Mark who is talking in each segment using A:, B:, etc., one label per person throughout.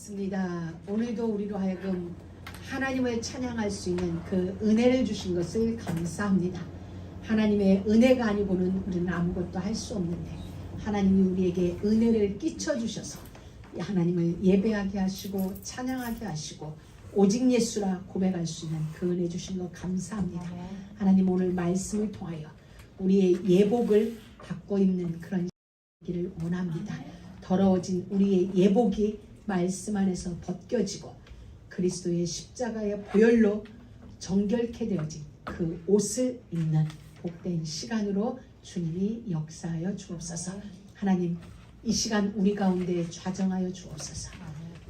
A: 맞습니다. 오늘도 우리로 하여금 하나님을 찬양할 수 있는 그 은혜를 주신 것을 감사합니다. 하나님의 은혜가 아니고는 우리는 아무것도 할 수 없는데 하나님이 우리에게 은혜를 끼쳐 주셔서 하나님을 예배하게 하시고 찬양하게 하시고 오직 예수라 고백할 수 있는 그 은혜 주신 것 감사합니다. 하나님 오늘 말씀을 통하여 우리의 예복을 받고 있는 그런 길을 원합니다. 더러워진 우리의 예복이 말씀 안에서 벗겨지고 그리스도의 십자가의 보혈로 정결케 되어진 그 옷을 입는 복된 시간으로 주님이 역사하여 주옵소서. 하나님 이 시간 우리 가운데 좌정하여 주옵소서.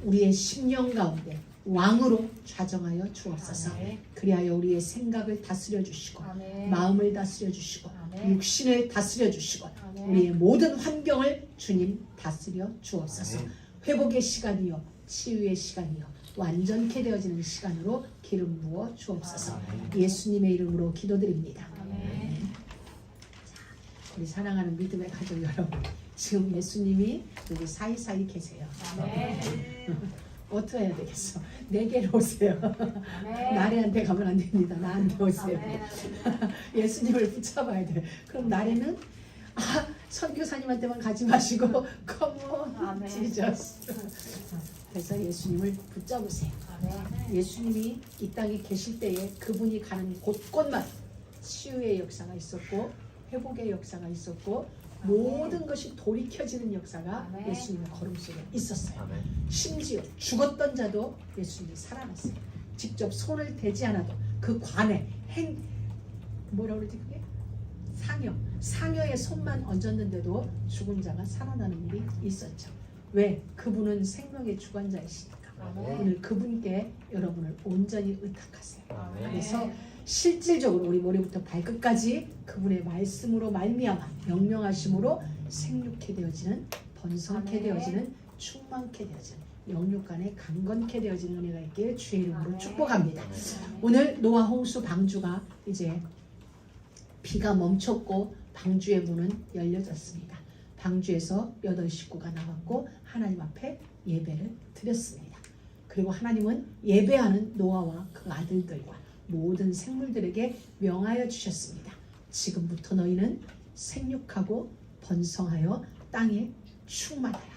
A: 우리의 심령 가운데 왕으로 좌정하여 주옵소서. 그리하여 우리의 생각을 다스려 주시고 마음을 다스려 주시고 육신을 다스려 주시고 우리의 모든 환경을 주님 다스려 주옵소서. 회복의 시간이요 치유의 시간이요 완전케 되어지는 시간으로 기름 부어 주옵소서. 예수님의 이름으로 기도드립니다. 자, 우리 사랑하는 믿음의 가족 여러분, 지금 예수님이 여기 사이사이 계세요. 어떻게 해야 되겠어? 내게로 오세요. 나래한테 가면 안 됩니다. 나한테 오세요. 예수님을 붙잡아야 돼. 그럼 나래는 선교사님한테만 가지 마시고 컴온 지저스. 그래서 예수님을 붙잡으세요. 예수님이 이 땅에 계실 때에 그분이 가는 곳곳만 치유의 역사가 있었고 회복의 역사가 있었고 모든 것이 돌이켜지는 역사가 예수님의 걸음 속에 있었어요. 심지어 죽었던 자도 예수님이 살아났어요. 직접 손을 대지 않아도 그 관에 뭐라 그러지 그게? 상여의 손만 얹었는데도 죽은 자가 살아나는 일이 있었죠. 왜? 그분은 생명의 주관자이시니까. 오늘 그분께 여러분을 온전히 의탁하세요. 그래서 실질적으로 우리 머리부터 발끝까지 그분의 말씀으로 말미암아 명령하심으로 생육케 되어지는 번성케 되어지는 충만케 되어지는 영육간에 강건케 되어지는 은혜가 있길 주의 이름으로 축복합니다. 오늘 노아 홍수 방주가 이제 비가 멈췄고 방주의 문은 열려졌습니다. 방주에서 8 식구가 나왔고 하나님 앞에 예배를 드렸습니다. 그리고 하나님은 예배하는 노아와 그 아들들과 모든 생물들에게 명하여 주셨습니다. 지금부터 너희는 생육하고 번성하여 땅에 충만하라.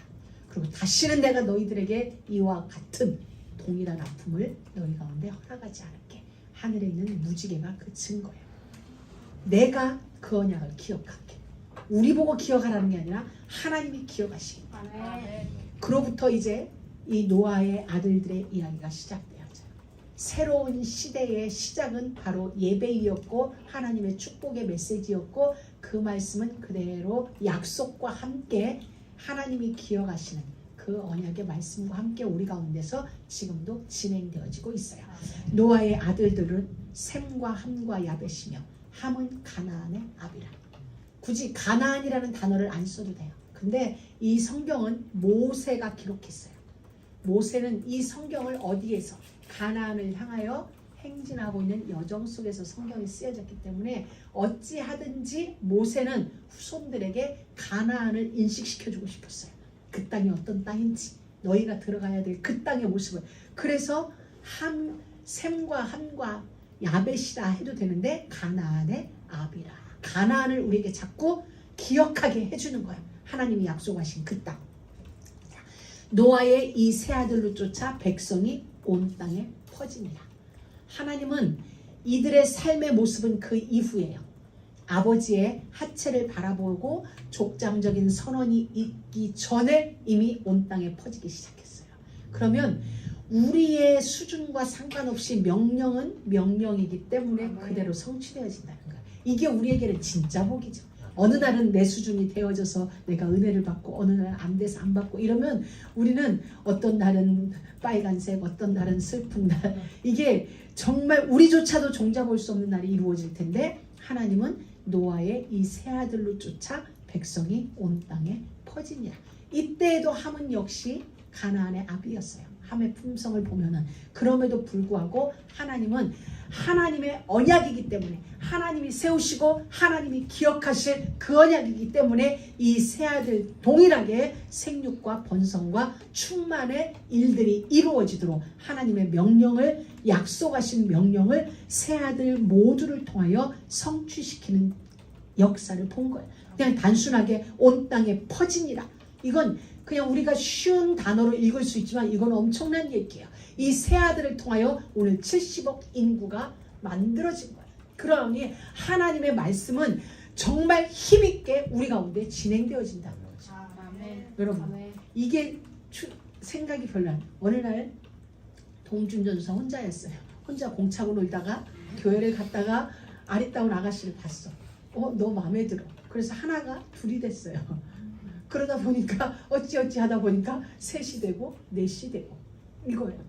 A: 그리고 다시는 내가 너희들에게 이와 같은 동일한 아픔을 너희 가운데 허락하지 않을게. 하늘에 있는 무지개가 그 증거예요. 내가 그 언약을 기억할게. 우리 보고 기억하라는 게 아니라 하나님이 기억하시겠다. 그로부터 이제 이 노아의 아들들의 이야기가 시작되었죠. 새로운 시대의 시작은 바로 예배이었고 하나님의 축복의 메시지였고 그 말씀은 그대로 약속과 함께 하나님이 기억하시는 그 언약의 말씀과 함께 우리 가운데서 지금도 진행되어지고 있어요. 노아의 아들들은 셈과 함과 야벳이며 함은 가나안의 아비라. 굳이 가나안이라는 단어를 안 써도 돼요. 근데 이 성경은 모세가 기록했어요. 모세는 이 성경을 어디에서 가나안을 향하여 행진하고 있는 여정 속에서 성경이 쓰여졌기 때문에 어찌하든지 모세는 후손들에게 가나안을 인식시켜주고 싶었어요. 그 땅이 어떤 땅인지 너희가 들어가야 될 그 땅의 모습을. 그래서 셈과 함과 야벳이라 해도 되는데 가나안의 아비라. 가나안을 우리에게 자꾸 기억하게 해주는 거예요. 하나님이 약속하신 그 땅. 노아의 이 세 아들로 쫓아 백성이 온 땅에 퍼집니다. 하나님은 이들의 삶의 모습은 그 이후에요. 아버지의 하체를 바라보고 족장적인 선언이 있기 전에 이미 온 땅에 퍼지기 시작했어요. 그러면 우리의 수준과 상관없이 명령은 명령이기 때문에 그대로 성취되어진다는 거예요. 이게 우리에게는 진짜 복이죠. 어느 날은 내 수준이 되어져서 내가 은혜를 받고 어느 날은 안 돼서 안 받고 이러면 우리는 어떤 날은 빨간색 어떤 날은 슬픈 날 이게 정말 우리조차도 종잡을 수 없는 날이 이루어질 텐데 하나님은 노아의 이 세 아들로 쫓아 백성이 온 땅에 퍼지니라. 이때에도 함은 역시 가나안의 아비였어요. 함의 품성을 보면은 그럼에도 불구하고 하나님은 하나님의 언약이기 때문에 하나님이 세우시고 하나님이 기억하실 그 언약이기 때문에 이 세 아들 동일하게 생육과 번성과 충만의 일들이 이루어지도록 하나님의 명령을 약속하신 명령을 세 아들 모두를 통하여 성취시키는 역사를 본 거예요. 그냥 단순하게 온 땅에 퍼지니라. 이건 그냥 우리가 쉬운 단어로 읽을 수 있지만 이건 엄청난 얘기예요. 이 세 아들을 통하여 오늘 70억 인구가 만들어진 거예요. 그러니 하나님의 말씀은 정말 힘있게 우리 가운데 진행되어진다는 거죠. 여러분 이게 생각이 별로 안 나요. 어느 날 동준전사 혼자였어요. 혼자 공차고 놀다가 교회를 갔다가 아리따운 아가씨를 봤어. 너 마음에 들어. 그래서 하나가 둘이 됐어요. 그러다 보니까 어찌어찌 하다 보니까 셋이 되고 넷이 되고 이거예요.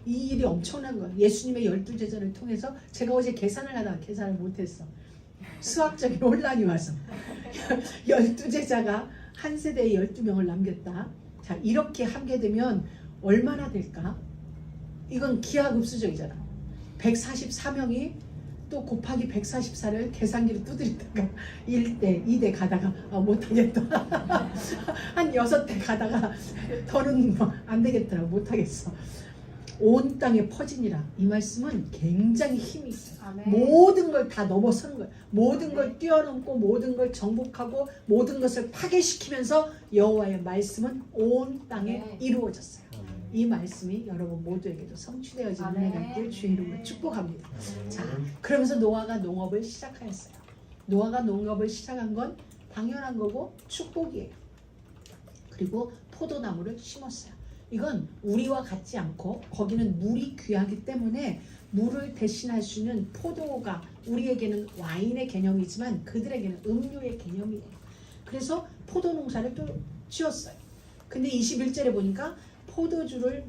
A: 이 일이 엄청난 거예요. 예수님의 12제자를 통해서 제가 어제 계산을 하다가 계산을 못했어. 수학적인 혼란이 와서 12제자가 한 세대에 12명을 남겼다. 자, 이렇게 하게 되면 얼마나 될까? 이건 기하급수적이잖아. 144명이 또 곱하기 144를 계산기로 두드리다가 1대, 2대 가다가 못하겠다. 한 6대 가다가 더는 안 되겠더라고. 못하겠어. 온 땅에 퍼지니라. 이 말씀은 굉장히 힘이 있어요. 아멘. 모든 걸 다 넘어서는 거예요. 모든 걸 뛰어넘고 모든 걸 정복하고 모든 것을 파괴시키면서 여호와의 말씀은 온 땅에 이루어졌어요. 이 말씀이 여러분 모두에게도 성취되어지는 은혜 갖길 주의 이름으로 축복합니다. 자, 그러면서 노아가 농업을 시작하였어요. 노아가 농업을 시작한 건 당연한 거고 축복이에요. 그리고 포도나무를 심었어요. 이건 우리와 같지 않고 거기는 물이 귀하기 때문에 물을 대신할 수 있는 포도가 우리에게는 와인의 개념이지만 그들에게는 음료의 개념이에요. 그래서 포도 농사를 또 지었어요. 근데 21절에 보니까 포도주를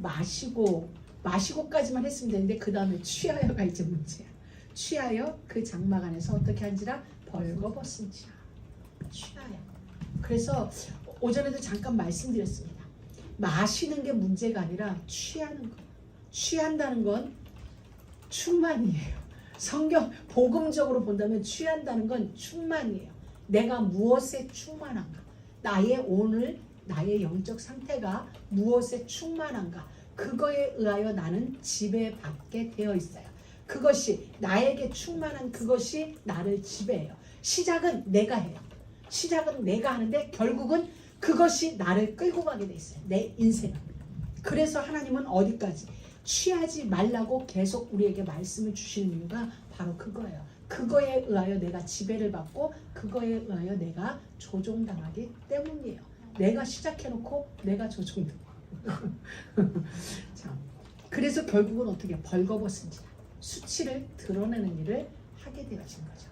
A: 마시고까지만 했으면 되는데 그 다음에 취하여가 이제 문제야. 취하여 그 장막 안에서 어떻게 한지라 벌거벗은지라. 취하여. 그래서 오전에도 잠깐 말씀드렸습니다. 마시는 게 문제가 아니라 취하는 거예요. 취한다는 건 충만이에요. 성경 복음적으로 본다면 취한다는 건 충만이에요. 내가 무엇에 충만한가? 나의 영적 상태가 무엇에 충만한가? 그거에 의하여 나는 지배받게 되어 있어요. 그것이 나에게 충만한 그것이 나를 지배해요. 시작은 내가 해요. 시작은 내가 하는데 결국은 그것이 나를 끌고 가게 돼 있어요. 내 인생은. 그래서 하나님은 어디까지 취하지 말라고 계속 우리에게 말씀을 주시는 이유가 바로 그거예요. 그거에 의하여 내가 지배를 받고 그거에 의하여 내가 조종당하기 때문이에요. 내가 시작해놓고 내가 조종당하고 자, 그래서 결국은 어떻게 벌거벗은지라 수치를 드러내는 일을 하게 되어진 거죠.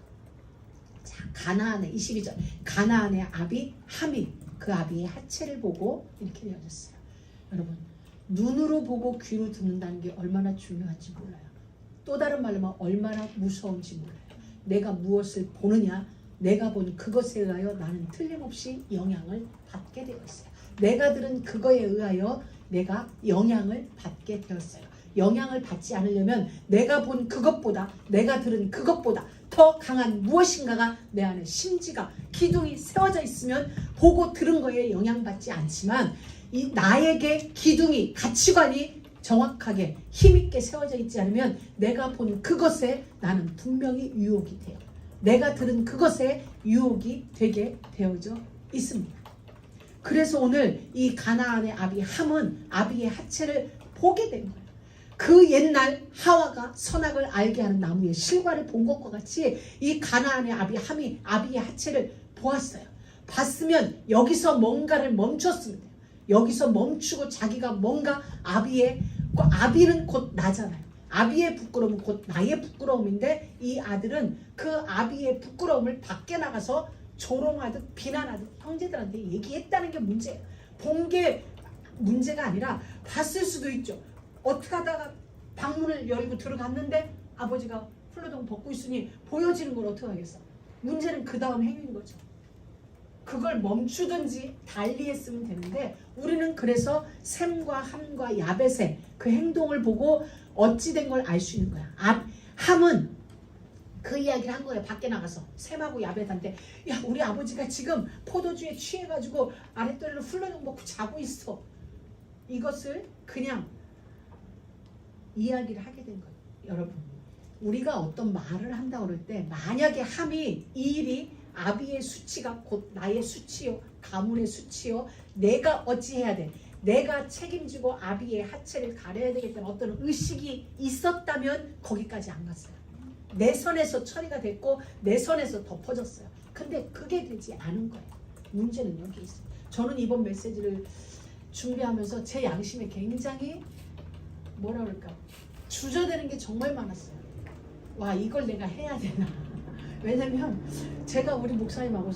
A: 자, 가나안의 22절 가나안의 아비 함이 그 아비의 하체를 보고 이렇게 되어졌어요. 여러분 눈으로 보고 귀로 듣는다는 게 얼마나 중요한지 몰라요. 또 다른 말로 하면 얼마나 무서운지 몰라요. 내가 무엇을 보느냐 내가 본 그것에 의하여 나는 틀림없이 영향을 받게 되어 있어요. 내가 들은 그거에 의하여 내가 영향을 받게 되었어요. 영향을 받지 않으려면 내가 본 그것보다 내가 들은 그것보다 더 강한 무엇인가가 내 안에 심지가 기둥이 세워져 있으면 보고 들은 거에 영향받지 않지만 이 나에게 기둥이 가치관이 정확하게 힘있게 세워져 있지 않으면 내가 본 그것에 나는 분명히 유혹이 돼요. 내가 들은 그것에 유혹이 되게 되어져 있습니다. 그래서 오늘 이 가나안의 아비 함은 아비의 하체를 보게 된 거예요. 그 옛날 하와가 선악을 알게 하는 나무의 실과를 본 것과 같이 이 가나안의 아비 함이 아비의 하체를 보았어요. 봤으면 여기서 뭔가를 멈췄으면 돼요. 여기서 멈추고 자기가 뭔가 아비는 곧 나잖아요. 아비의 부끄러움은 곧 나의 부끄러움인데 이 아들은 그 아비의 부끄러움을 밖에 나가서 조롱하듯 비난하듯 형제들한테 얘기했다는 게 문제예요. 본 게 문제가 아니라 봤을 수도 있죠. 어떻게 하다가 방문을 열고 들어갔는데 아버지가 훌러덩 벗고 있으니 보여지는 걸 어떻게 하겠어. 문제는 그 다음 행위인 거죠. 그걸 멈추든지 달리했으면 되는데 우리는 그래서 셈과 함과 야벳의 그 행동을 보고 어찌 된 걸 알 수 있는 거야. 함은 그 이야기를 한 거예요. 밖에 나가서 셈하고 야벳한테 야 우리 아버지가 지금 포도주에 취해가지고 아랫도리를 훌러덩 먹고 자고 있어. 이것을 그냥 이야기를 하게 된 거예요. 여러분 우리가 어떤 말을 한다고 그럴 때 만약에 함이 이 일이 아비의 수치가 곧 나의 수치요 가문의 수치요 내가 어찌해야 돼 내가 책임지고 아비의 하체를 가려야 되겠다는 어떤 의식이 있었다면 거기까지 안 갔어요. 내 선에서 처리가 됐고 내 선에서 덮어졌어요. 근데 그게 되지 않은 거예요. 문제는 여기 있어요. 저는 이번 메시지를 준비하면서 제 양심에 굉장히 뭐라 그럴까 주저되는 게 정말 많았어요. 와 이걸 내가 해야 되나. 왜냐면 제가 우리 목사님하고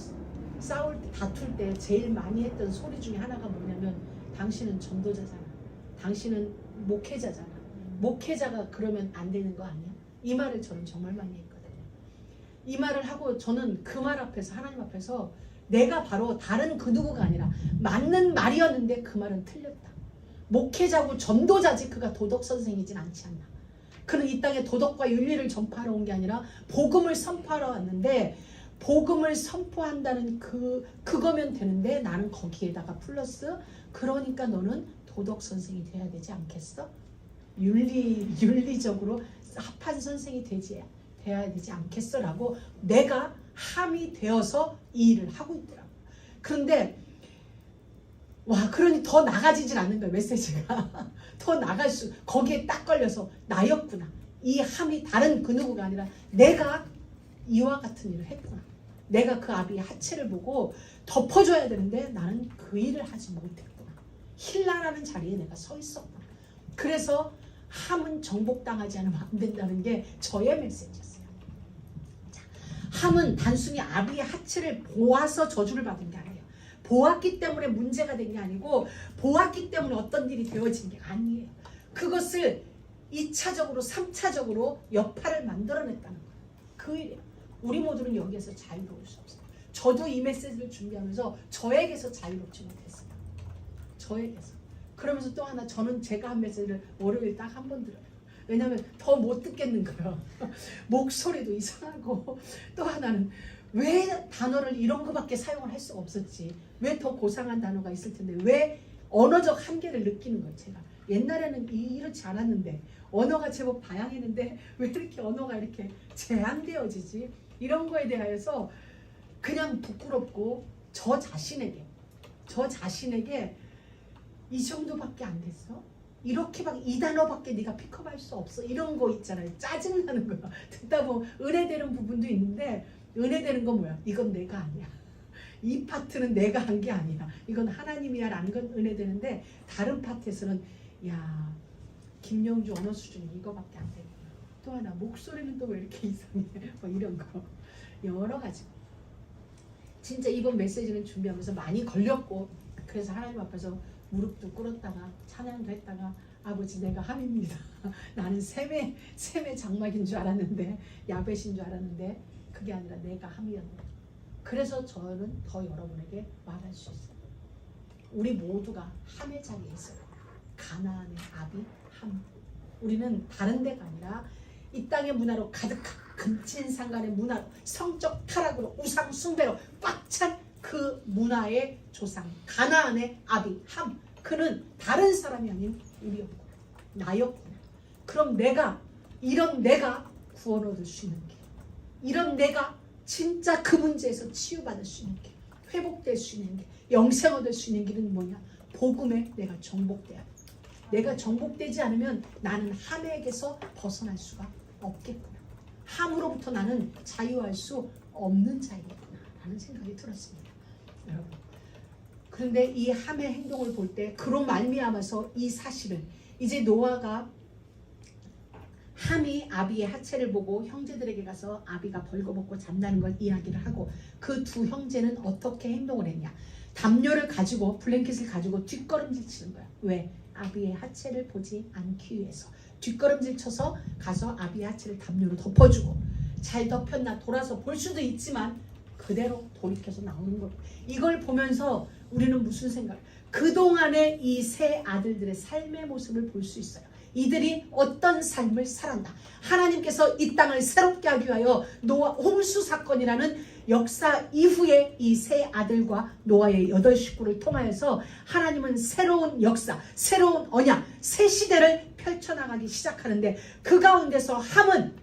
A: 싸울 때 다툴 때 제일 많이 했던 소리 중에 하나가 뭐냐면 당신은 전도자잖아. 당신은 목회자잖아. 목회자가 그러면 안 되는 거 아니야? 이 말을 저는 정말 많이 했거든요. 이 말을 하고 저는 그 말 앞에서 하나님 앞에서 내가 바로 다른 그 누구가 아니라 맞는 말이었는데 그 말은 틀렸다. 목회자고 전도자지 그가 도덕 선생이진 않지 않나. 그는 이 땅에 도덕과 윤리를 전파하러 온 게 아니라 복음을 선포하러 왔는데 복음을 선포한다는 그거면 되는데 나는 거기에다가 플러스 그러니까 너는 도덕 선생이 돼야 되지 않겠어? 윤리적으로 합한 선생이 돼야 되지 않겠어? 라고 내가 함이 되어서 이 일을 하고 있더라고. 그런데 와 그러니 더 나가지질 않는 거야 메시지가. 더 나갈 수 거기에 딱 걸려서 나였구나. 이 함이 다른 그 누구가 아니라 내가 이와 같은 일을 했구나. 내가 그 아비의 하체를 보고 덮어줘야 되는데 나는 그 일을 하지 못했구나. 힐라라는 자리에 내가 서 있었구나. 그래서 함은 정복당하지 않으면 안 된다는 게 저의 메시지였어요. 자, 함은 단순히 아비의 하체를 보아서 저주를 받은 게 아니에요. 보았기 때문에 문제가 된 게 아니고 보았기 때문에 어떤 일이 되어진 게 아니에요. 그것을 2차적으로 3차적으로 여파를 만들어냈다는 거예요. 그 일이에요. 우리 모두는 여기에서 자유로울 수 없어요. 저도 이 메시지를 준비하면서 저에게서 자유롭지 못했어요. 저에게서. 그러면서 또 하나 저는 제가 한 메시지를 월요일 딱 한 번 들어요. 왜냐하면 더 못 듣겠는 거예요. 목소리도 이상하고 또 하나는 왜 단어를 이런 거밖에 사용을 할 수가 없었지. 왜 더 고상한 단어가 있을 텐데 왜 언어적 한계를 느끼는 거예요. 제가 옛날에는 이렇지 않았는데 언어가 제법 다양했는데 왜 이렇게 언어가 이렇게 제한되어지지. 이런 거에 대하여서 그냥 부끄럽고 저 자신에게 이 정도밖에 안 됐어? 이렇게밖에 이 단어밖에 네가 픽업할 수 없어? 이런 거 있잖아요. 짜증나는 거야. 듣다 보면 은혜되는 부분도 있는데 은혜되는 건 뭐야? 이건 내가 아니야. 이 파트는 내가 한 게 아니야. 이건 하나님이야 라는 건 은혜되는데 다른 파트에서는 야 김영주 언어 수준이 이거밖에 안 되구나. 또 하나 목소리는 또 왜 이렇게 이상해. 뭐 이런 거 여러 가지. 진짜 이번 메시지는 준비하면서 많이 걸렸고 그래서 하나님 앞에서 무릎도 꿇었다가 찬양도 했다가 아버지 내가 함입니다. 나는 셈의 장막인 줄 알았는데 야벳인 줄 알았는데 그게 아니라 내가 함이었네. 그래서 저는 더 여러분에게 말할 수 있어요. 우리 모두가 함의 자리에 있어요. 가나안의 아비 함. 우리는 다른 데가 아니라 이 땅의 문화로 가득한 근친상간의 문화로 성적 타락으로 우상 숭배로 꽉 찬 그 문화의 조상 가나안의 아비 함. 그는 다른 사람이 아닌 우리였구나. 나였구나. 그럼 이런 내가 구원 얻을 수 있는 길, 이런 내가 진짜 그 문제에서 치유받을 수 있는 길, 회복될 수 있는 길, 영생 얻을 수 있는 길은 뭐냐? 복음에 내가 정복돼야 돼. 내가 정복되지 않으면 나는 함에게서 벗어날 수가 없겠구나. 함으로부터 나는 자유할 수 없는 자이겠구나 라는 생각이 들었습니다. 여러분, 그런데 이 함의 행동을 볼 때 그로 말미암아서 이 사실을 이제 노아가 함이 아비의 하체를 보고 형제들에게 가서 아비가 벌거벗고 잔다는 걸 이야기를 하고 그 두 형제는 어떻게 행동을 했냐. 담요를 가지고 블랭켓을 가지고 뒷걸음질 치는 거야. 왜? 아비의 하체를 보지 않기 위해서. 뒷걸음질 쳐서 가서 아비의 하체를 담요로 덮어주고 잘 덮였나 돌아서 볼 수도 있지만 그대로 돌이켜서 나오는 것. 이걸 보면서 우리는 무슨 생각? 그동안의 이 세 아들들의 삶의 모습을 볼 수 있어요. 이들이 어떤 삶을 살았나. 하나님께서 이 땅을 새롭게 하기 위하여 노아 홍수 사건이라는 역사 이후에 이 세 아들과 노아의 8식구를 통하여서 하나님은 새로운 역사, 새로운 언약, 새 시대를 펼쳐나가기 시작하는데, 그 가운데서 함은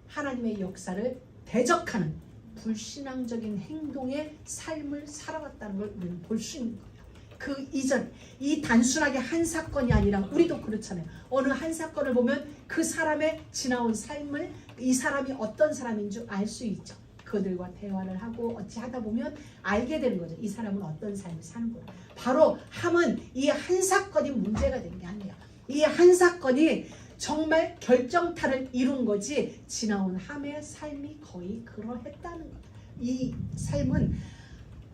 A: 하나님의 역사를 대적하는 불신앙적인 행동의 삶을 살아왔다는 걸 우리는 볼 수 있는 거예요. 그 이전, 이 단순하게 한 사건이 아니라 우리도 그렇잖아요. 어느 한 사건을 보면 그 사람의 지나온 삶을, 이 사람이 어떤 사람인 줄 알 수 있죠. 그들과 대화를 하고 어찌 하다 보면 알게 되는 거죠. 이 사람은 어떤 삶을 사는구나. 바로 함은 이 한 사건이 문제가 된 게 아니에요. 이 한 사건이 정말 결정타를 이룬 거지, 지나온 함의 삶이 거의 그러했다는 거예요. 이 삶은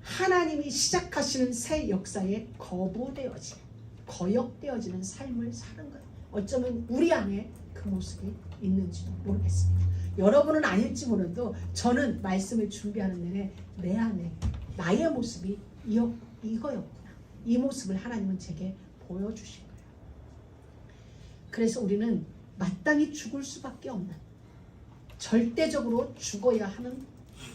A: 하나님이 시작하시는 새 역사에 거부되어지는, 거역되어지는 삶을 사는 거예요. 어쩌면 우리 안에 그 모습이 있는지도 모르겠습니다. 여러분은 아닐지 몰라도 저는 말씀을 준비하는 내내 내 안에 나의 모습이 이거였구나. 이 모습을 하나님은 제게 보여주신 거예요. 그래서 우리는 마땅히 죽을 수밖에 없는, 절대적으로 죽어야 하는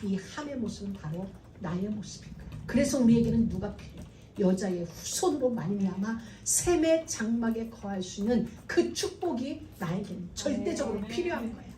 A: 이 함의 모습은 바로 나의 모습인 거예요. 그래서 우리에게는 누가 필요해? 여자의 후손으로 말미암아 셈의 장막에 거할 수 있는 그 축복이 나에게는 절대적으로 필요한 거예요.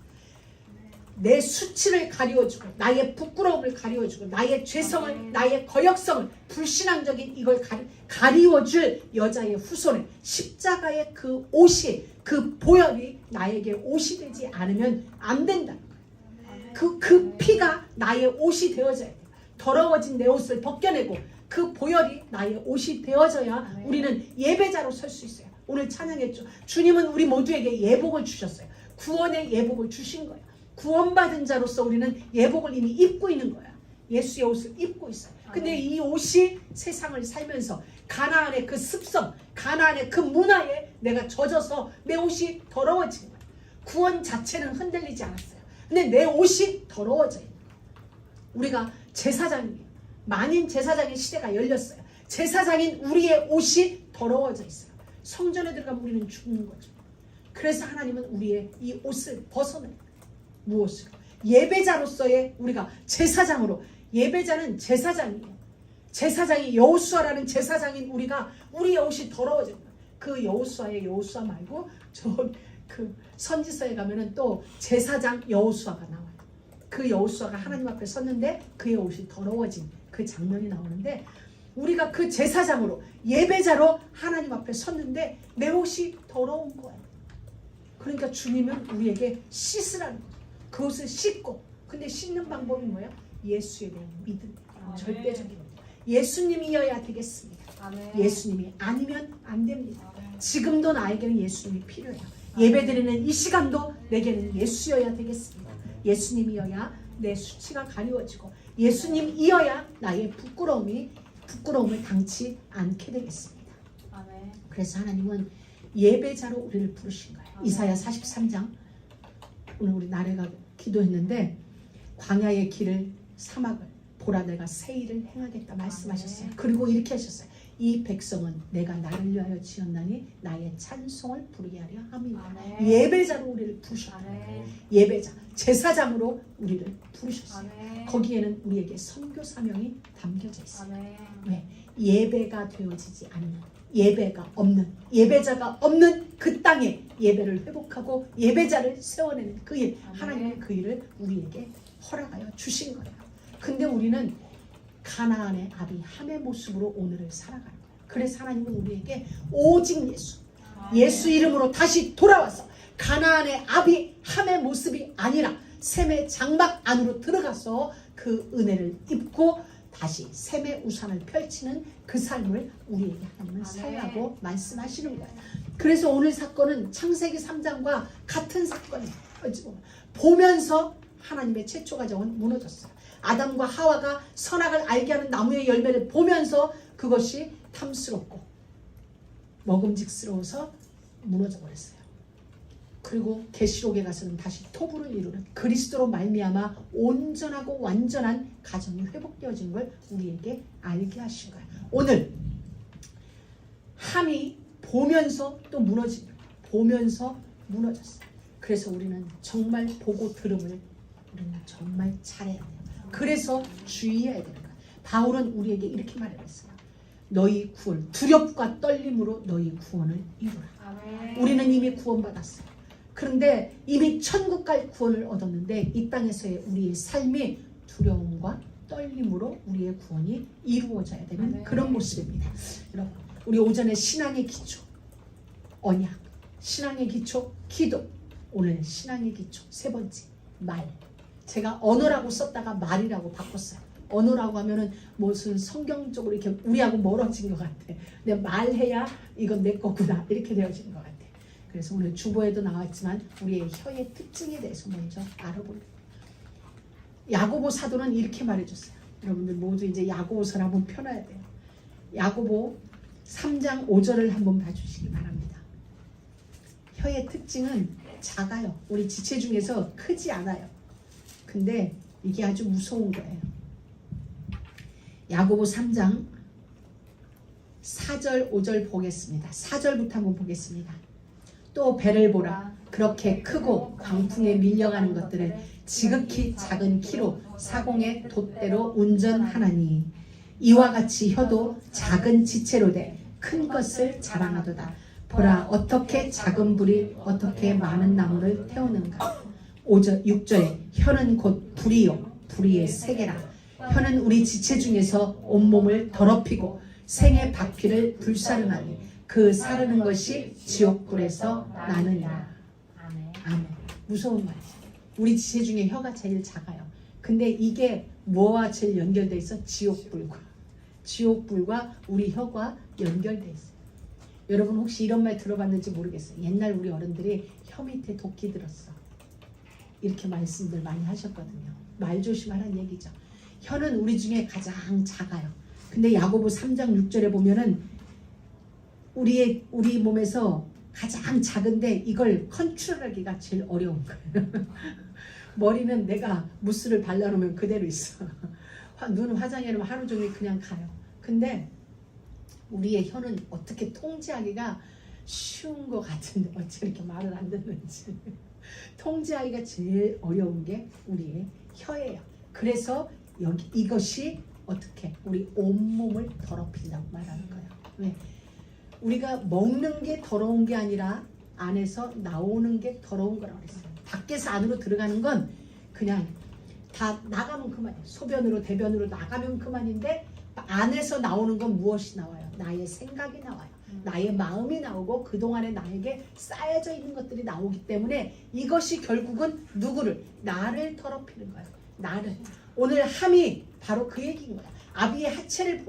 A: 내 수치를 가리워주고, 나의 부끄러움을 가리워주고, 나의 죄성을, 나의 거역성을, 불신앙적인 이걸 가리워줄 여자의 후손을, 십자가의 그 옷이, 그 보혈이 나에게 옷이 되지 않으면 안 된다는 거예요. 그 피가 나의 옷이 되어져야 돼요. 더러워진 내 옷을 벗겨내고 그 보혈이 나의 옷이 되어져야 우리는 예배자로 설 수 있어요. 오늘 찬양했죠. 주님은 우리 모두에게 예복을 주셨어요. 구원의 예복을 주신 거예요. 구원받은 자로서 우리는 예복을 이미 입고 있는 거야. 예수의 옷을 입고 있어요. 근데 이 옷이 세상을 살면서 가나안의 그 습성, 가나안의 그 문화에 내가 젖어서 내 옷이 더러워진 거야. 구원 자체는 흔들리지 않았어요. 근데 내 옷이 더러워져 있는 거야. 우리가 제사장이에요. 만인 제사장의 시대가 열렸어요. 제사장인 우리의 옷이 더러워져 있어요. 성전에 들어가면 우리는 죽는 거죠. 그래서 하나님은 우리의 이 옷을 벗어내요. 무엇으로? 예배자로서의 우리가 제사장으로, 예배자는 제사장이에요. 제사장이 여호수아라는 제사장인 우리가 우리의 옷이 더러워진 거예요. 그 여호수아의 여호수아 말고 그 선지서에 가면은 또 제사장 여호수아가 나와요. 그 여호수아가 하나님 앞에 섰는데 그의 옷이 더러워진 그 장면이 나오는데, 우리가 그 제사장으로, 예배자로 하나님 앞에 섰는데 내 옷이 더러운 거예요. 그러니까 주님은 우리에게 씻으라는 거예요. 그 옷을 씻고, 근데 씻는 방법이 뭐예요? 예수에 대한 믿음, 절대적인 예수님이어야 되겠습니다. 예수님이 아니면 안 됩니다. 지금도 나에게는 예수님이 필요해요. 예배드리는 이 시간도 내게는 예수여야 되겠습니다. 예수님이어야 내 수치가 가리워지고, 예수님이어야 나의 부끄러움을 당치 않게 되겠습니다. 그래서 하나님은 예배자로 우리를 부르신 거예요. 이사야 43장, 오늘 우리 나래가 기도했는데, 광야의 길을, 사막을 보라, 내가 새 일을 행하겠다 말씀하셨어요. 그리고 이렇게 하셨어요. 이 백성은 내가 나를 위하여 지었나니 나의 찬송을 부르게 하려 함이라. 예배자로 우리를 부르셨어요. 예배자, 제사장으로 우리를 부르셨어요. 거기에는 우리에게 선교 사명이 담겨져 있어요. 왜? 예배가 되어지지 않는, 예배가 없는, 예배자가 없는 그 땅에 예배를 회복하고 예배자를 세워내는 그 일, 하나님은 그 일을 우리에게 허락하여 주신 거예요. 근데 우리는 가나안의 아비 함의 모습으로 오늘을 살아가는 거예요. 그래서 하나님은 우리에게 오직 예수 이름으로 다시 돌아와서 가나안의 아비 함의 모습이 아니라 셈의 장막 안으로 들어가서 그 은혜를 입고 다시 셈의 우산을 펼치는 그 삶을 우리에게 하나님은 살라고 말씀하시는 거예요. 그래서 오늘 사건은 창세기 3장과 같은 사건이에요. 보면서 하나님의 최초 가정은 무너졌어요. 아담과 하와가 선악을 알게 하는 나무의 열매를 보면서 그것이 탐스럽고 먹음직스러워서 무너져 버렸어요. 그리고 계시록에 가서는 다시 토부를 이루는 그리스도로 말미암아 온전하고 완전한 가정이 회복되어진 걸 우리에게 알게 하신 거예요. 오늘 함이 보면서 또 무너집니다. 보면서 무너졌어요. 그래서 우리는 정말 보고 들음을 우리는 정말 잘해야 돼요. 그래서 주의해야 되는 거예요. 바울은 우리에게 이렇게 말했어요. 너희 구원, 두렵과 떨림으로 너희 구원을 이루라.
B: 아멘.
A: 우리는 이미 구원받았어요. 그런데 이미 천국 갈 구원을 얻었는데 이 땅에서의 우리의 삶이 두려움과 떨림으로 우리의 구원이 이루어져야 되는
B: 아멘.
A: 그런 모습입니다. 여러분, 우리 오전에 신앙의 기초, 언약, 신앙의 기초, 기도, 오늘 신앙의 기초 세 번째, 말. 제가 언어라고 썼다가 말이라고 바꿨어요. 언어라고 하면은 무슨 성경적으로 이렇게 우리하고 멀어진 것 같아. 근데 말해야 이건 내 거구나 이렇게 되어진 것 같아. 그래서 오늘 주보에도 나왔지만 우리의 혀의 특징에 대해서 먼저 알아볼게요. 야고보 사도는 이렇게 말해줬어요. 여러분들 모두 이제 야고보서를 한번 펴놔야 돼요. 야고보 3장 5절을 한번 봐주시기 바랍니다. 혀의 특징은 작아요. 우리 지체 중에서 크지 않아요. 근데 이게 아주 무서운 거예요. 야고보 3장 4절 5절 보겠습니다. 4절부터 한번 보겠습니다. 또 배를 보라. 그렇게 크고 광풍에 밀려가는 것들을 지극히 작은 키로 사공의 돛대로 운전하나니 이와 같이 혀도 작은 지체로 돼 큰 것을 자랑하도다. 보라 어떻게 작은 불이 어떻게 많은 나무를 태우는가. 6절에 혀는 곧 불이요 불의의 세계라. 혀는 우리 지체 중에서 온몸을 더럽히고 생의 바퀴를 불사르나니 그 사르는 것이 지옥불에서 나느니라. 아멘. 무서운 말이죠. 우리 지체 중에 혀가 제일 작아요. 근데 이게 뭐와 제일 연결돼 있어? 지옥불과 우리 혀가 연결돼 있어요. 여러분 혹시 이런 말 들어봤는지 모르겠어요. 옛날 우리 어른들이 혀 밑에 도끼 들었어. 이렇게 말씀들 많이 하셨거든요. 말 조심하라는 얘기죠. 혀는 우리 중에 가장 작아요. 근데 야고보 3장 6절에 보면은 우리 몸에서 가장 작은데 이걸 컨트롤하기가 제일 어려운 거예요. 머리는 내가 무스를 발라놓으면 그대로 있어. 눈 화장해 놓으면 하루 종일 그냥 가요. 근데 우리의 혀는 어떻게 통제하기가 쉬운 것 같은데 어째 이렇게 말을 안 듣는지. 통제하기가 제일 어려운 게 우리의 혀예요. 그래서 이것이 어떻게 우리 온몸을 더럽힌다고 말하는 거예요. 왜? 우리가 먹는 게 더러운 게 아니라 안에서 나오는 게 더러운 거라고 그랬어요. 밖에서 안으로 들어가는 건 그냥 다 나가면 그만이에요. 소변으로 대변으로 나가면 그만인데 안에서 나오는 건 무엇이 나와요? 나의 생각이 나와요. 나의 마음이 나오고 그동안에 나에게 쌓여져 있는 것들이 나오기 때문에 이것이 결국은 누구를? 나를 더럽히는 거예요. 나를. 오늘 함이 바로 그 얘기인 거야. 아비의 하체를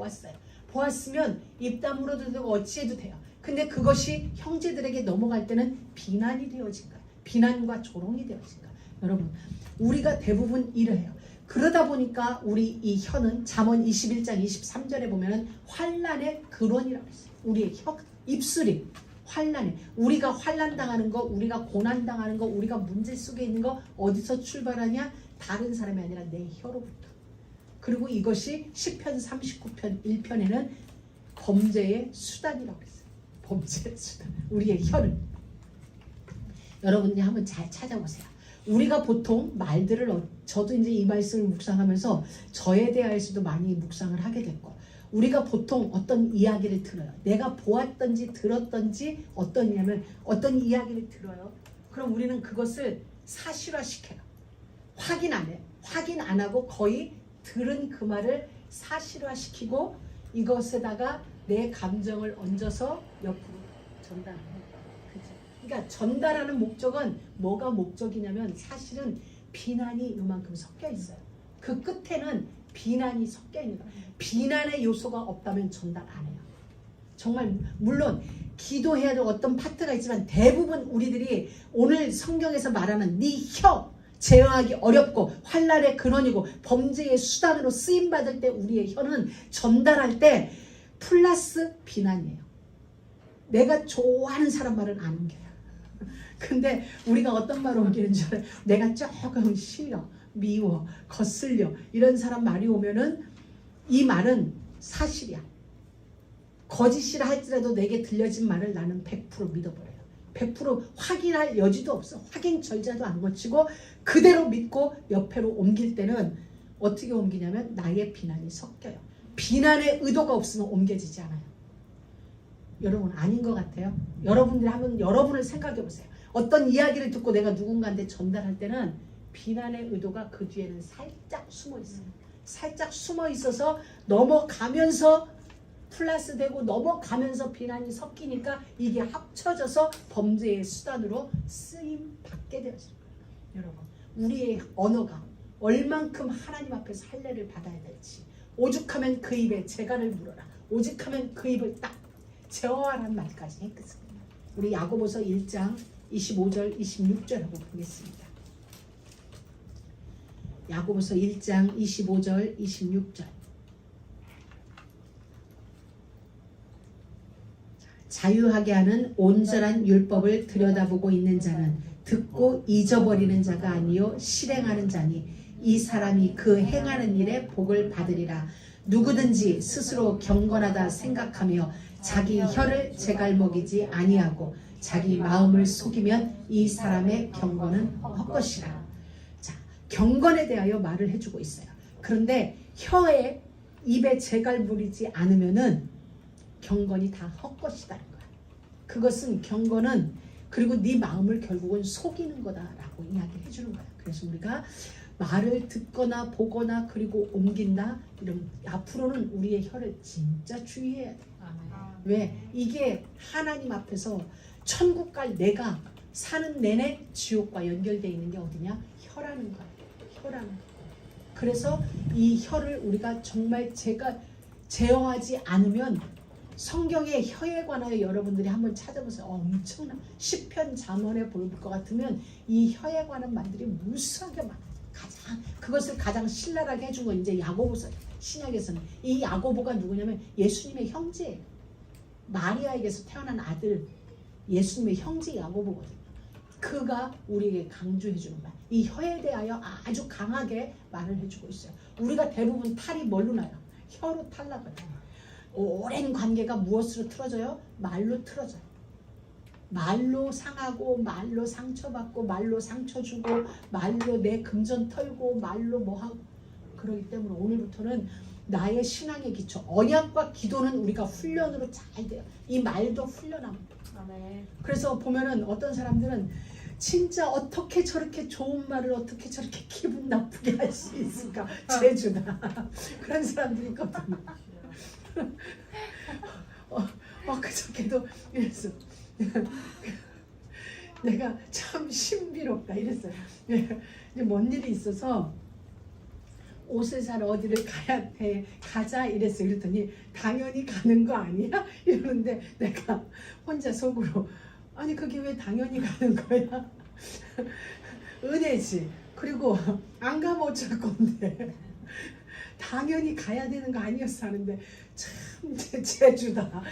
A: 보았으면 입 다물어도 되고 어찌해도 돼요. 근데 그것이 형제들에게 넘어갈 때는 비난이 되어진 거야. 비난과 조롱이 되어진 거야. 여러분 우리가 대부분 이래요. 그러다 보니까 우리 이 혀는 잠언 21장 23절에 보면은 환난의 근원이라고 했어요. 우리의 혀, 입술이 환난에 우리가 환난 당하는 거, 우리가 고난 당하는 거, 우리가 문제 속에 있는 거 어디서 출발하냐? 다른 사람이 아니라 내 혀로부터. 그리고 이것이 시편 39편 1편에는 범죄의 수단이라고 했어요. 범죄의 수단. 우리의 혀를. 여러분들이 한번 잘 찾아보세요. 우리가 보통 말들을 저도 이제 이 말씀을 묵상하면서 저에 대하여서도 많이 묵상을 하게 됐고 우리가 보통 어떤 이야기를 들어요. 내가 보았던지 들었던지 어떤 이야기를 들어요. 그럼 우리는 그것을 사실화시켜요. 확인 안 해요. 확인 안 하고 거의 들은 그 말을 사실화시키고 이것에다가 내 감정을 얹어서 옆으로 전달해요. 그러니까 전달하는 목적은 뭐가 목적이냐면 사실은 비난이 요만큼 섞여 있어요. 그 끝에는 비난이 섞여 있는 거예요. 비난의 요소가 없다면 전달 안 해요. 정말 물론 기도해야 될 어떤 파트가 있지만 대부분 우리들이 오늘 성경에서 말하는 네 혀 제어하기 어렵고 환난의 근원이고 범죄의 수단으로 쓰임받을 때 우리의 혀는 전달할 때 플러스 비난이에요. 내가 좋아하는 사람 말은 안 옮겨요. 근데 우리가 어떤 말을 옮기는 줄 알아요? 내가 조금 싫어, 미워, 거슬려 이런 사람 말이 오면은 이 말은 사실이야. 거짓이라 할지라도 내게 들려진 말을 나는 100% 믿어버려요. 100% 확인할 여지도 없어. 확인 절차도 안 거치고 그대로 믿고 옆으로 옮길 때는 어떻게 옮기냐면 나의 비난이 섞여요. 비난의 의도가 없으면 옮겨지지 않아요. 여러분 아닌 것 같아요. 여러분들이 한번 여러분을 생각해 보세요. 어떤 이야기를 듣고 내가 누군가한테 전달할 때는 비난의 의도가 그 뒤에는 살짝 숨어 있어요. 살짝 숨어 있어서 넘어가면서 플러스 되고 넘어가면서 비난이 섞이니까 이게 합쳐져서 범죄의 수단으로 쓰임 받게 되었어요. 여러분 우리의 언어가 얼만큼 하나님 앞에서 할례를 받아야 될지, 오죽하면 그 입에 재간을 물어라, 오죽하면 그 입을 딱 제어하라는 말까지 했거든요. 우리 야고보서 1장 25절 26절 하고 보겠습니다. 야고보서 1장 25절 26절. 자유하게 하는 온전한 율법을 들여다보고 있는 자는 듣고 잊어버리는 자가 아니요 실행하는 자니 이 사람이 그 행하는 일에 복을 받으리라. 누구든지 스스로 경건하다 생각하며 자기 혀를 제갈먹이지 아니하고 자기 마음을 속이면 이 사람의 경건은 헛것이라. 자, 경건에 대하여 말을 해주고 있어요. 그런데 혀에 입에 제갈물이지 않으면은 경건이 다 헛것이다는 거야. 그것은 경건은 그리고 네 마음을 결국은 속이는 거다라고 이야기를 해주는 거야. 그래서 우리가 말을 듣거나 보거나 그리고 옮긴다 이런 앞으로는 우리의 혀를 진짜 주의해야 돼. 왜? 이게 하나님 앞에서 천국 갈 내가 사는 내내 지옥과 연결되어 있는 게 어디냐? 혀라는 거야. 혀라는 거야. 그래서 이 혀를 우리가 정말 제어하지 않으면 성경의 혀에 관하여 여러분들이 한번 찾아보세요. 엄청난 시편 잠언에 볼 것 같으면 이 혀에 관한 말들이 무수하게 많아요. 그것을 가장 신랄하게 해준 건 이제 야고보서. 신약에서는 이 야고보가 누구냐면 예수님의 형제예요. 마리아에게서 태어난 아들 예수님의 형제 야고보거든요. 그가 우리에게 강조해 주는 말, 이 혀에 대하여 아주 강하게 말을 해주고 있어요. 우리가 대부분 탈이 뭘로 나요? 혀로 탈락을 해요. 오랜 관계가 무엇으로 틀어져요? 말로 틀어져요. 말로 상하고 말로 상처받고 말로 상처 주고 말로 내 금전 털고 말로 뭐하고. 그러기 때문에 오늘부터는 나의 신앙의 기초 언약과 기도는 우리가 훈련으로 잘 돼요. 이 말도 훈련합니다. 그래서 보면은 어떤 사람들은 진짜 어떻게 저렇게 좋은 말을 어떻게 저렇게 기분 나쁘게 할 수 있을까? 재주다. 그런 사람들이 있거든요. 그저께도 이랬어. 내가 참 신비롭다 이랬어요. 이제 뭔 일이 있어서 옷을 사러 어디를 가자 이랬어요. 그랬더니 당연히 가는 거 아니야? 이러는데 내가 혼자 속으로 아니 그게 왜 당연히 가는 거야? 은혜지. 그리고 안 가면 어쩔 건데 당연히 가야 되는 거 아니었어 하는데 참 재주다.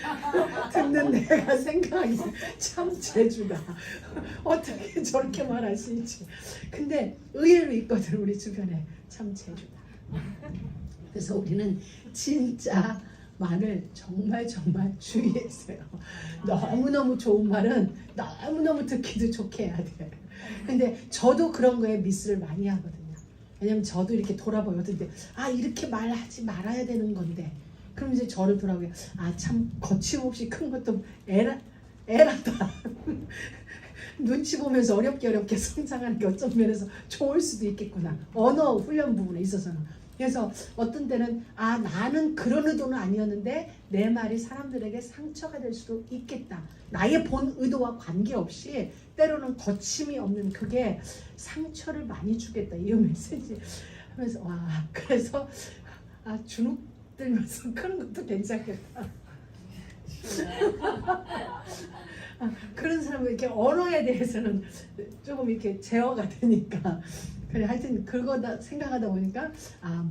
A: 듣는 내가 생각이 참 재주다. 어떻게 저렇게 말할 수 있지? 근데 의외로 있거든 우리 주변에. 참 재주다. 그래서 우리는 진짜 말을 정말 주의했어요. 너무너무 좋은 말은 너무너무 듣기도 좋게 해야 돼. 근데 저도 그런 거에 미스를 많이 하거든요. 왜냐면 저도 이렇게 돌아보면 이렇게 말하지 말아야 되는 건데 그럼 이제 저를 돌아보면 참 거침없이 큰 것도 에라다. 눈치 보면서 어렵게 성장하는 게 어떤 면에서 좋을 수도 있겠구나. 언어 훈련 부분에 있어서는. 그래서 어떤 때는 나는 그런 의도는 아니었는데 내 말이 사람들에게 상처가 될 수도 있겠다. 나의 본 의도와 관계없이 때로는 거침이 없는 그게 상처를 많이 주겠다. 이 메시지 하면서 그래서 주눅 들면서 그런 것도 괜찮겠다. 그런 사람은 이렇게 언어에 대해서는 조금 이렇게 제어가 되니까. 그래 하여튼 그거다 생각하다 보니까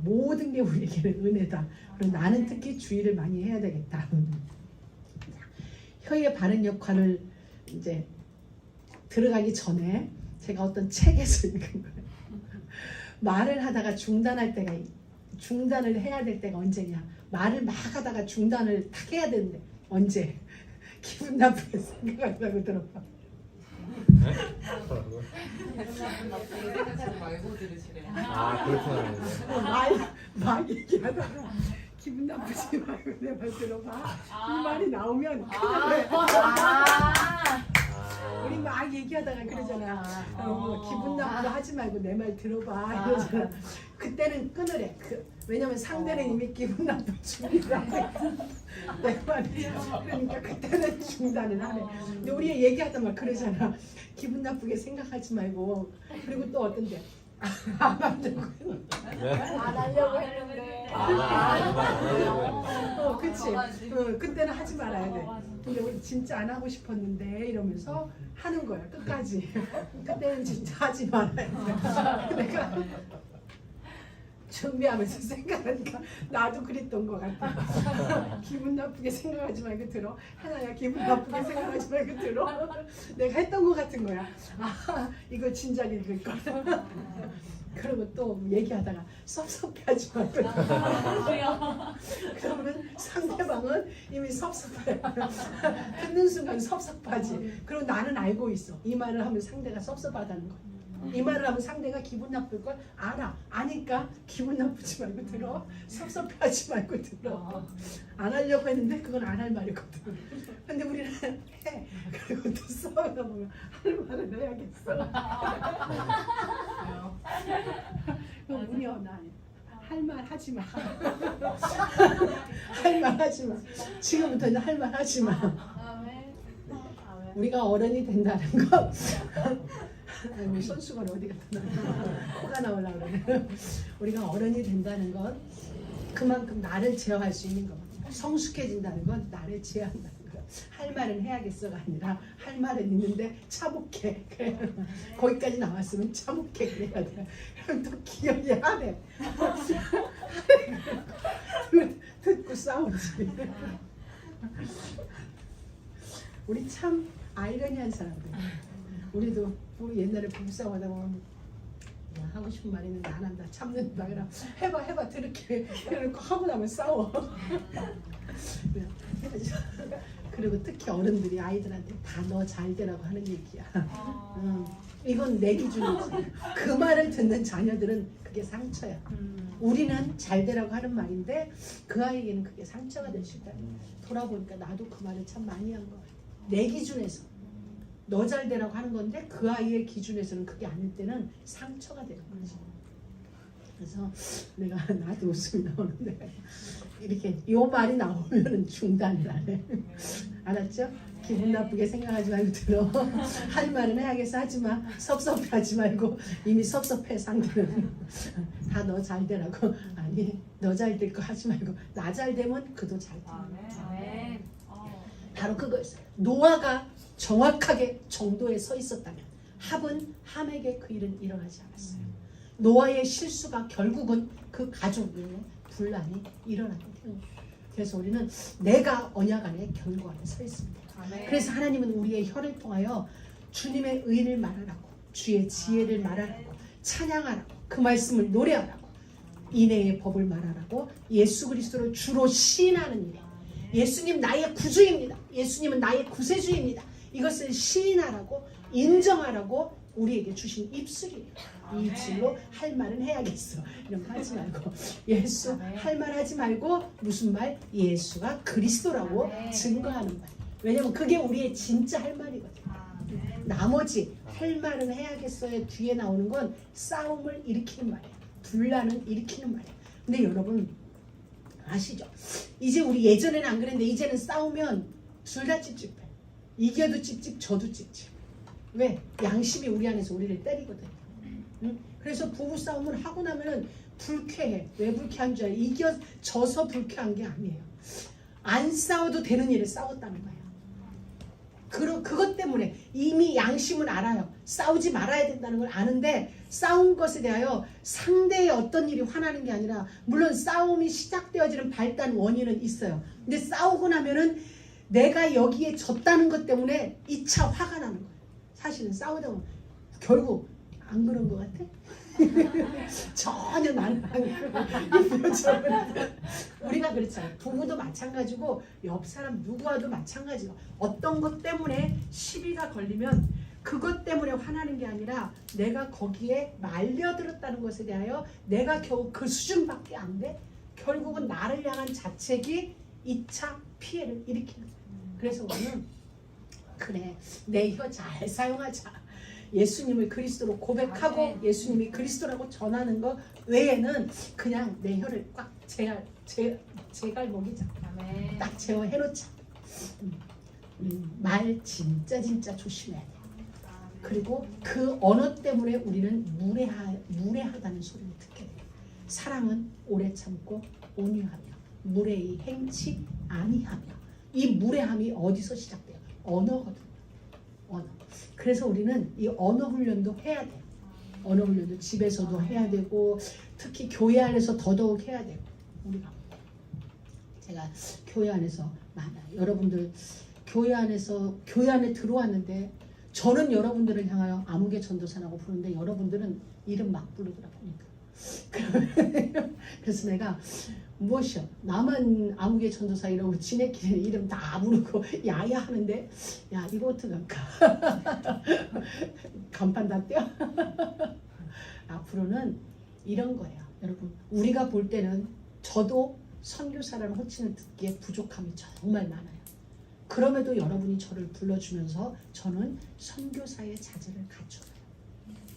A: 모든 게 우리에게는 은혜다. 그리고 나는 특히 주의를 많이 해야 되겠다. 혀의 바른 역할을 이제 들어가기 전에 제가 어떤 책에서 읽은 거예요. 말을 하다가 중단을 해야 될 때가 언제냐? 말을 막 하다가 중단을 탁 해야 되는데 언제? 기분 나쁘게 생각한다고 들어봐.
B: 뭐라고?
C: 생각하지 말고 들으시래.
B: 아 그렇구나.
A: 막 얘기하다가 기분 나쁘지 말고 내 말 들어봐. 이 말이 나오면 큰일 나. 우리 막 얘기하다가 그러잖아. 기분 나쁘게 하지 말고 내 말 들어봐. 이러잖아. 그때는 끊으래. 왜냐면 상대는 이미 기분 나쁜 준비를 하고 내 말이. 그러니까 그때는 중단을 하네. 근데 우리 얘기하다 막 그러잖아. 기분 나쁘게 생각하지 말고. 그리고 또 어떤데? 안 하려고
D: 안 하려고 했는데.
A: 그치. 그때는 하지 말아야 돼. 근데 우리 진짜 안 하고 싶었는데 이러면서 하는 거야 끝까지. 그때는 진짜 하지 말아야 돼. 내가 준비하면서 생각하니까 나도 그랬던 것 같아. 기분 나쁘게 생각하지 말고 들어. 하나야 기분 나쁘게 생각하지 말고 들어. 내가 했던 것 같은 거야. 아 이거 진작 읽을 걸. 그리고 또 얘기하다가 섭섭해하지 말고 들어. 그러면 상대방은 이미 섭섭해. 듣는 순간 섭섭하지. 그리고 나는 알고 있어. 이 말을 하면 상대가 섭섭하다는 거. 이 말을 하면 상대가 기분 나쁠 걸 알아. 아니까 기분 나쁘지 말고 들어. 섭섭해하지 말고 들어. 안 하려고 했는데 그건 안 할 말이거든. 근데 우리는 해. 그리고 또 싸우다 보면 할 말을 해야겠어. 그럼 운이야 나할 말 하지 마. 할 말 하지 마. 지금부터는 할 말 하지 마. 우리가 어른이 된다는 거. 아이고 손수건 어디 갔다 나와. 코가 나오려고 그러네. 우리가 어른이 된다는 건 그만큼 나를 제어할 수 있는 거. 성숙해진다는 건 나를 제어한다는 거. 할 말은 해야겠어가 아니라 할 말은 있는데 참을게. 그래. 거기까지 나왔으면 참을게 그래야 돼. 그럼 또 기억이 하네. 듣고 싸우지. 우리 참 아이러니한 사람들. 우리도 우리 옛날에 부부싸움하다 보면 야, 하고 싶은 말 있는데 안 한다 참는다 그럼 해봐 들을게 그래놓고 하고 나면 싸워. 그리고 특히 어른들이 아이들한테 다 너 잘 되라고 하는 얘기야. 이건 내 기준이지. 그 말을 듣는 자녀들은 그게 상처야. 우리는 잘 되라고 하는 말인데 그 아이에게는 그게 상처가 될 수 있다. 돌아보니까 나도 그 말을 참 많이 한 것 같아. 내 기준에서 너 잘 되라고 하는 건데 그 아이의 기준에서는 그게 아닐 때는 상처가 되는 거지. 그래서 내가 나도 웃음이 나오는데 이렇게 요 말이 나오면은 중단을 안 해. 알았죠? 기분 나쁘게 생각하지 말고 들어. 할 말은 해야겠어 하지 마. 섭섭해하지 말고 이미 섭섭해 상대는. 다 너 잘 되라고. 아니 너 잘 될 거 하지 말고 나 잘 되면 그도 잘 돼. 바로 그거였어요. 노아가 정확하게 정도에 서 있었다면 합은 함에게 그 일은 일어나지 않았어요. 노아의 실수가 결국은 그 가족 위에 분란이 일어나게 돼요. 그래서 우리는 내가 언약 안에 결국 안에 서 있습니다. 그래서 하나님은 우리의 혀를 통하여 주님의 의를 말하라고, 주의 지혜를 말하라고, 찬양하라고, 그 말씀을 노래하라고, 인애의 법을 말하라고, 예수 그리스도를 주로 시인하는 일이에요. 예수님 나의 구주입니다. 예수님은 나의 구세주입니다. 이것을 시인하라고 인정하라고 우리에게 주신 입술이에요. 이 입술로 할 말은 해야겠어. 이런 거 하지 말고 예수 할 말 하지 말고 무슨 말? 예수가 그리스도라고 증거하는 말. 왜냐면 그게 우리의 진짜 할 말이거든요. 나머지 할 말은 해야겠어의 뒤에 나오는 건 싸움을 일으키는 말이에요. 분란을 일으키는 말이에요. 근데 여러분 아시죠? 이제 우리 예전에는 안 그랬는데 이제는 싸우면 둘 다 찝찝해. 이겨도 찝찝, 져도 찝찝. 왜? 양심이 우리 안에서 우리를 때리거든요. 응? 그래서 부부 싸움을 하고 나면은 불쾌해. 왜 불쾌한 줄 알아요? 져서 불쾌한 게 아니에요. 안 싸워도 되는 일을 싸웠다는 거예요. 그것 때문에 이미 양심은 알아요. 싸우지 말아야 된다는 걸 아는데 싸운 것에 대하여 상대의 어떤 일이 화나는 게 아니라 물론 싸움이 시작되어지는 발단 원인은 있어요. 근데 싸우고 나면은 내가 여기에 졌다는 것 때문에 2차 화가 나는 거예요. 사실은 싸우다 보면 결국 안 그런 것 같아? 전혀 나는 안 그래. 우리가 그렇잖아요. 부부도 마찬가지고 옆 사람 누구와도 마찬가지고 어떤 것 때문에 시비가 걸리면 그것 때문에 화나는 게 아니라 내가 거기에 말려들었다는 것에 대하여 내가 겨우 그 수준밖에 안 돼. 결국은 나를 향한 자책이 2차 피해를 일으키는 거예요. 그래서 우리는 그래 내 혀 잘 사용하자. 예수님을 그리스도로 고백하고 예수님이 그리스도라고 전하는 것 외에는 그냥 내 혀를 꽉 제갈목이자
C: 아멘.
A: 딱 제어해놓자. 말 진짜 조심해야 돼. 그리고 그 언어 때문에 우리는 무례하다는 소리를 듣게 돼요. 사랑은 오래 참고 온유하며 무례히 행치 아니하며. 이 무례함이 어디서 시작돼요? 언어거든요. 언어. 그래서 우리는 이 언어 훈련도 해야 돼요. 언어 훈련도 집에서도 해야 되고 특히 교회 안에서 더더욱 해야 되고. 우리가 제가 교회 안에서 많아요. 여러분들 교회 안에 들어왔는데 저는 여러분들을 향하여 아무개 전도사라고 부르는데 여러분들은 이름 막 부르더라고요. 그래서 내가 무엇이야? 나만 아무개 전도사 이러고 지네끼리 이름 다 부르고 야야 하는데 야 이거 어떡할까? 간판 다 떼어? 앞으로는 이런 거예요. 여러분 우리가 볼 때는 저도 선교사라는 호칭을 듣기에 부족함이 정말 많아요. 그럼에도 여러분이 저를 불러주면서 저는 선교사의 자질을 갖춰요.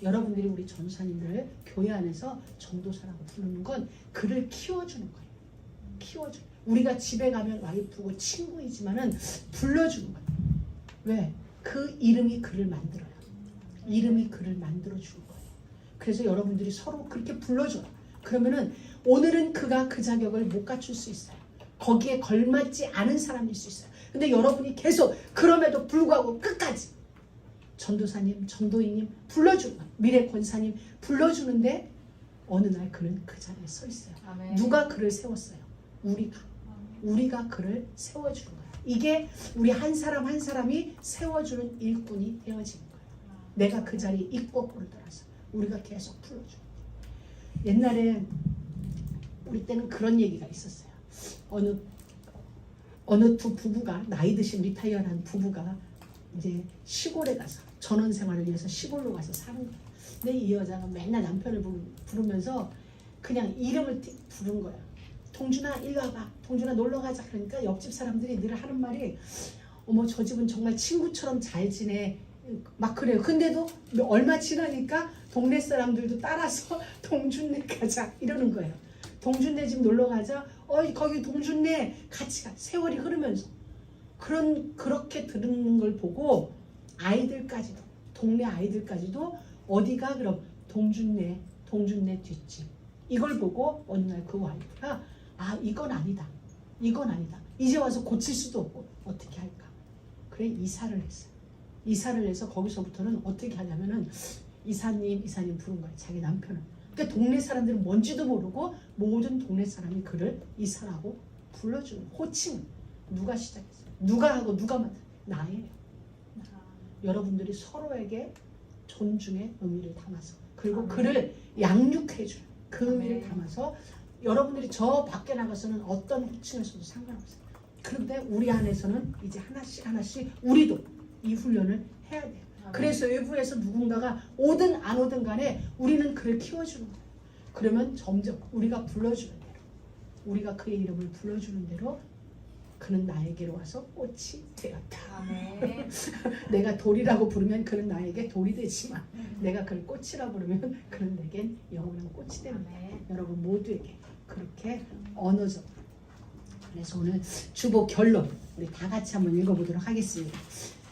A: 여러분들이 우리 전사님들 교회 안에서 전도사라고 부르는 건 그를 키워주는 거예요. 키워줘. 우리가 집에 가면 와이프고 친구이지만은 불러주는 거예요. 왜? 그 이름이 그를 만들어요. 이름이 그를 만들어주는 거예요. 그래서 여러분들이 서로 그렇게 불러줘요. 그러면은 오늘은 그가 그 자격을 못 갖출 수 있어요. 거기에 걸맞지 않은 사람일 수 있어요. 근데 여러분이 계속 그럼에도 불구하고 끝까지 전도사님, 전도인님 불러주는 거예요. 미래 권사님 불러주는데 어느 날 그는 그 자리에 서 있어요.
C: 아멘.
A: 누가 그를 세웠어요? 우리가 그를 세워주는 거예요. 이게 우리 한 사람 한 사람이 세워주는 일꾼이 되어지는 거예요. 내가 그 자리에 있고 꼴을 따라서 우리가 계속 불러줘요. 옛날에 우리 때는 그런 얘기가 있었어요. 어느 두 부부가 나이 드신 리타이어한 부부가 이제 시골에 가서 전원 생활을 위해서 시골로 가서 사는 거예요. 근데 이 여자가 맨날 남편을 부르면서 그냥 이름을 부른 거야. 동준아 일로 와봐. 동준아 놀러 가자. 그러니까 옆집 사람들이 늘 하는 말이 어머 저 집은 정말 친구처럼 잘 지내. 막 그래요. 근데도 얼마 지나니까 동네 사람들도 따라서 동준네 가자 이러는 거예요. 동준네 집 놀러 가자. 거기 동준네 같이 가. 세월이 흐르면서 그렇게 들은 걸 보고 아이들까지도 동네 아이들까지도 어디가 그럼 동준네 뒷집 이걸 보고 어느 날 그 와이프가 이건 아니다. 이제 와서 고칠 수도 없고 어떻게 할까? 그래 이사를 했어요. 이사를 해서 거기서부터는 어떻게 하냐면은 이사님 부른 거예요. 자기 남편을. 그러니까 동네 사람들은 뭔지도 모르고 모든 동네 사람이 그를 이사라고 불러주는 호칭. 누가 시작했어요? 누가 하고 누가 만든? 나예요. 여러분들이 서로에게 존중의 의미를 담아서 그리고 그를 양육해주는 그 의미를 담아서 여러분들이 저 밖에 나가서는 어떤 호칭을 써도 상관없어요. 그런데 우리 안에서는 이제 하나씩 우리도 이 훈련을 해야 돼요. 그래서 외부에서 누군가가 오든 안 오든 간에 우리는 그를 키워주는 거예요. 그러면 점점 우리가 불러주는 대로 우리가 그의 이름을 불러주는 대로 그는 나에게로 와서 꽃이 되었다.
C: 아멘.
A: 내가 돌이라고 부르면 그는 나에게 돌이 되지만 내가 그를 꽃이라고 부르면 그는 내겐 영원한 꽃이 됩니다. 여러분 모두에게 그렇게 언어적으로. 그래서 오늘 주보 결론 우리 다 같이 한번 읽어보도록 하겠습니다.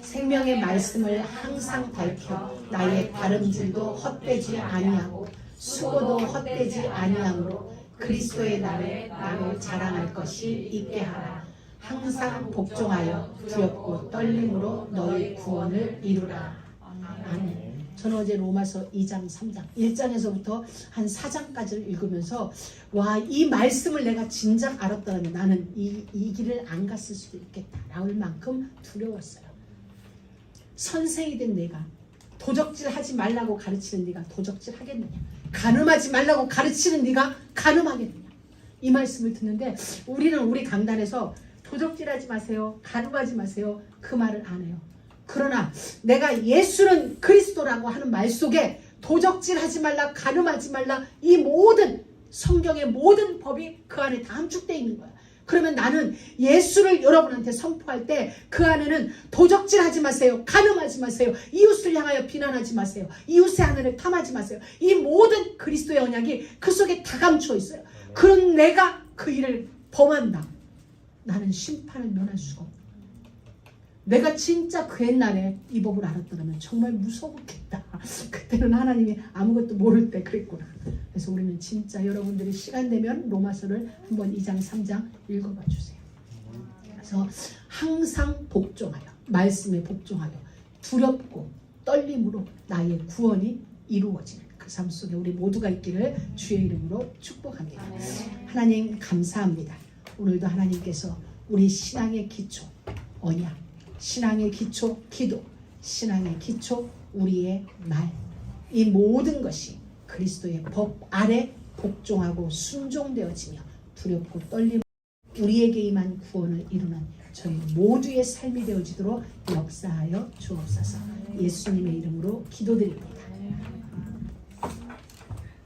A: 생명의 말씀을 항상 밝혀 나의 다름질도 헛되지 아니하고 수고도 헛되지 아니하므로 그리스도의 날에 나로 자랑할 것이 있게 하라. 항상 복종하여 두렵고 떨림으로 너의 구원을 이루라. 아멘. 저는 어제 로마서 2장, 3장, 1장에서부터 한 4장까지를 읽으면서 와, 이 말씀을 내가 진작 알았더라면 나는 이 길을 안 갔을 수도 있겠다 라울 만큼 두려웠어요. 선생이 된 내가 도적질 하지 말라고 가르치는 네가 도적질 하겠느냐? 간음하지 말라고 가르치는 네가 간음하겠느냐? 이 말씀을 듣는데 우리는 우리 강단에서 도적질하지 마세요. 간음하지 마세요. 그 말을 안 해요. 그러나 내가 예수는 그리스도라고 하는 말 속에 도적질하지 말라, 간음하지 말라, 이 모든 성경의 모든 법이 그 안에 다 함축되어 있는 거야. 그러면 나는 예수를 여러분한테 선포할 때 그 안에는 도적질하지 마세요, 간음하지 마세요, 이웃을 향하여 비난하지 마세요, 이웃의 하늘을 탐하지 마세요. 이 모든 그리스도의 언약이 그 속에 다 감추어 있어요. 그런 내가 그 일을 범한다. 나는 심판을 면할 수가 없다. 내가 진짜 그 옛날에 이 법을 알았더라면 정말 무서웠겠다. 그때는 하나님이 아무것도 모를 때 그랬구나. 그래서 우리는 진짜 여러분들이 시간 되면 로마서를 한번 2장 3장 읽어봐 주세요. 그래서 항상 복종하여, 말씀에 복종하여, 두렵고 떨림으로 나의 구원이 이루어지는 그 삶 속에 우리 모두가 있기를 주의 이름으로 축복합니다. 하나님 감사합니다. 오늘도 하나님께서 우리 신앙의 기초 언약, 신앙의 기초 기도, 신앙의 기초 우리의 말, 이 모든 것이 그리스도의 법 아래 복종하고 순종되어지며 두렵고 떨림 우리에게 임한 구원을 이루는 저희 모두의 삶이 되어지도록 역사하여 주옵소서. 예수님의 이름으로 기도드립니다.